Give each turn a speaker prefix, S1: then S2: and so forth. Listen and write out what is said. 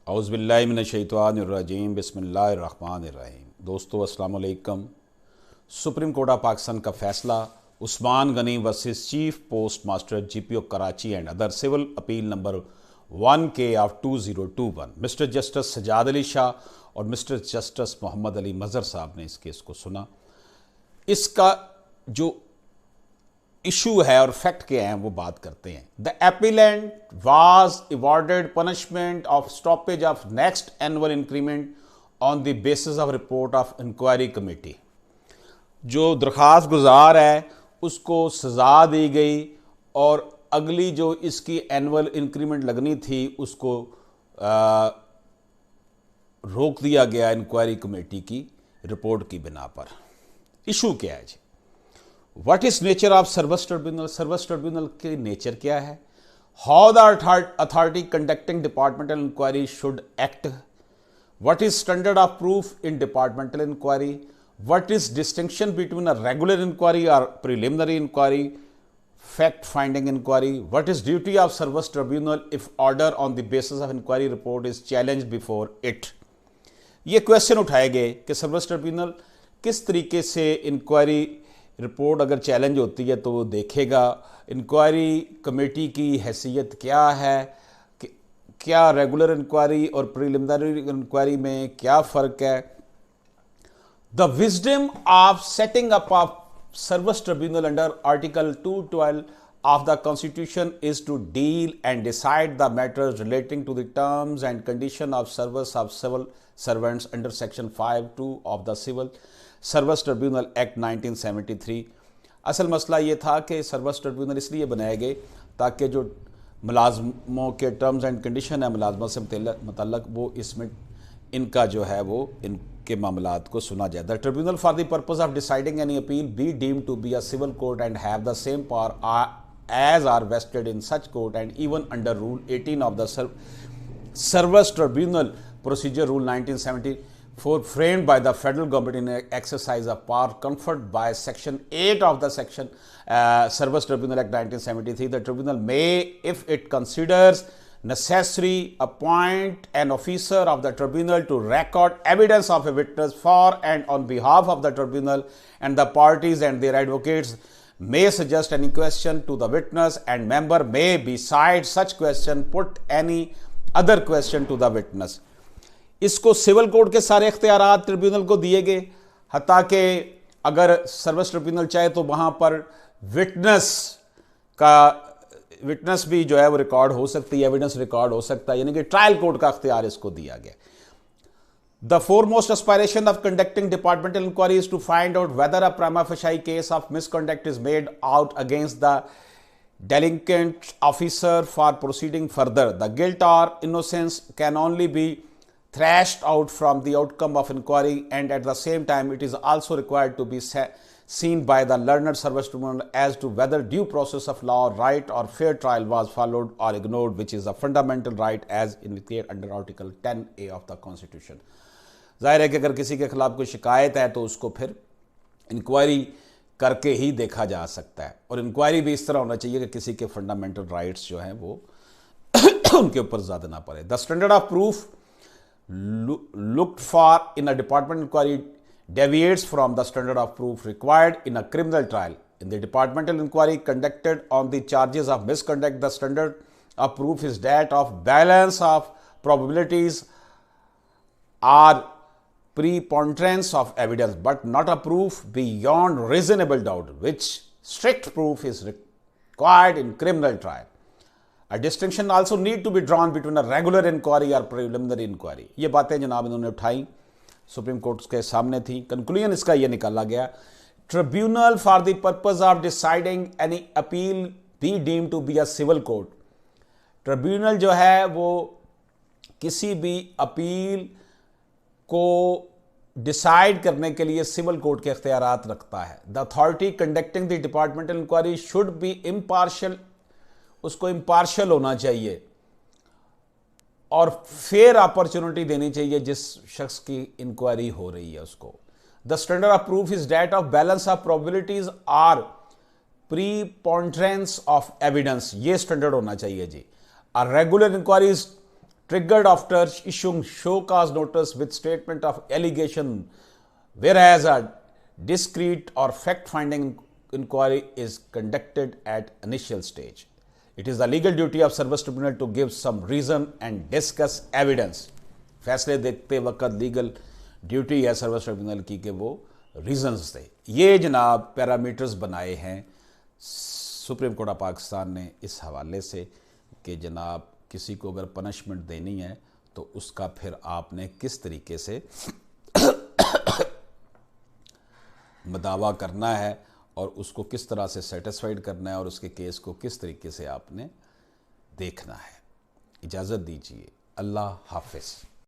S1: औज़ुबिल्लाहिमिनश्शैतानिर्रजीम बिस्मिल्लाहिर्रहमानिर्रहीम। दोस्तों अस्सलाम वालेकुम। सुप्रीम कोर्ट ऑफ पाकिस्तान का फैसला Usman Ghani versus chief post master GPO Karachi and other civil appeal number 1K of 2021 mister justice Sajjad Ali Shah और मिस्टर जस्टिस मोहम्मद अली मज़हर साहब ने इस केस को सुना। इसका जो इशू है और फैक्ट क्या है वो बात करते हैं। The appellant was awarded punishment of stoppage of next annual increment on the basis of report of inquiry committee. जो दरख्वास्त गुजार है उसको सज़ा दी गई और अगली जो इसकी एनुअल इंक्रीमेंट लगनी थी उसको रोक दिया गया इंक्वायरी कमेटी की रिपोर्ट की बिना पर। इशू क्या है जी? What is nature of service tribunal? Service tribunal की नेचर क्या है? How the authority conducting departmental inquiry should act? What is standard of proof in departmental inquiry? What is distinction between a regular inquiry और preliminary inquiry, fact finding inquiry? What is duty of service tribunal if order on the basis of inquiry report is challenge before it? ये question उठाए गए कि service tribunal किस तरीके से inquiry report अगर challenge होती है तो वो देखेगा, इंक्वायरी कमेटी की हैसियत क्या है, क्या रेगुलर इंक्वायरी और प्रिलिमिनरी इंक्वायरी में क्या फ़र्क है। The wisdom of setting up of service tribunal under article 212 of the constitution is to deal and decide the matters relating to the terms and condition of service of civil servants under section 5(2) of the civil service tribunal act 1973। असल मसला ये था कि service tribunal इसलिए बनाए गए ताकि जो मुलाजमों के टर्म्स एंड कंडीशन है मुलाजमत से मुतल्लक वो इसमें इनका जो है वो इनके मामलात को सुना जाए। The tribunal for the purpose of deciding any appeal be deemed to be a civil court and have the same power as are vested in such court and even under Rule 18 of the Service Tribunal Procedure Rule 1974 framed by the federal government in exercise of power conferred by Section 8 of the Service Tribunal Act 1973. The tribunal may, if it considers necessary, appoint an officer of the tribunal to record evidence of a witness for and on behalf of the tribunal, and the parties and their advocates may suggest any question to the witness, and member may beside such question put any other question to the witness. इसको civil court के सारे इख्तियारात tribunal को दिए गए, हत्ता कि अगर service tribunal चाहे तो वहाँ पर विटनेस भी जो है वो रिकॉर्ड हो सकती है, एविडेंस रिकॉर्ड हो सकता है, यानी कि ट्रायल कोर्ट का इख्तियार इसको दिया गया। The foremost aspiration of conducting departmental inquiry is to find out whether a prima facie case of misconduct is made out against the delinquent officer for proceeding further. The guilt or innocence can only be thrashed out from the outcome of inquiry, and at the same time it is also required to be seen by the learned service tribunal as to whether due process of law, right or fair trial was followed or ignored, which is a fundamental right as indicated under Article 10A of the Constitution. जाहिर है कि अगर किसी के खिलाफ कोई शिकायत है तो उसको फिर इंक्वायरी करके ही देखा जा सकता है, और इंक्वायरी भी इस तरह होना चाहिए कि किसी के फंडामेंटल राइट्स जो हैं वो उनके ऊपर ज़्यादा ना पड़े। The standard of proof looked for in a department inquiry deviates from the standard of proof required in a criminal trial. In the departmental inquiry conducted on the charges of misconduct, the standard of proof is that of balance of probabilities or preponderance of evidence, but not a proof beyond reasonable doubt, which strict proof is required in criminal trial. A distinction also need to be drawn between a regular inquiry or preliminary inquiry. ये बातें जनाब इन्होंने उठाई, supreme court के सामने थी। Conclusion इसका ये निकाला गया, tribunal for the purpose of deciding any appeal be deem to be a civil court. Tribunal जो है वो किसी भी अपील को डिसाइड करने के लिए सिविल कोर्ट के इख्तियारात रखता है। The authority conducting the departmental inquiry should be impartial, उसको इम्पार्शियल होना चाहिए और फेयर अपॉर्चुनिटी देनी चाहिए जिस शख्स की इंक्वायरी हो रही है उसको। The standard of proof is that of balance of probabilities or preponderance of evidence, ये स्टैंडर्ड होना चाहिए जी। A regular inquiry triggered after issuing show cause notice with statement of allegation, whereas a discrete or fact-finding inquiry is conducted at initial stage. It is the legal duty of service tribunal to give some reason and discuss evidence. फैसले देखते वक्त legal duty है service tribunal की कि वो reasons दे। ये जनाब parameters बनाए हैं सुप्रीम कोर्ट ऑफ पाकिस्तान ने इस हवाले से कि जनाब किसी को अगर पनिशमेंट देनी है तो उसका फिर आपने किस तरीके से दावा करना है और उसको किस तरह से सेटिस्फाइड करना है और उसके केस को किस तरीके से आपने देखना है। इजाज़त दीजिए। अल्लाह हाफिज़।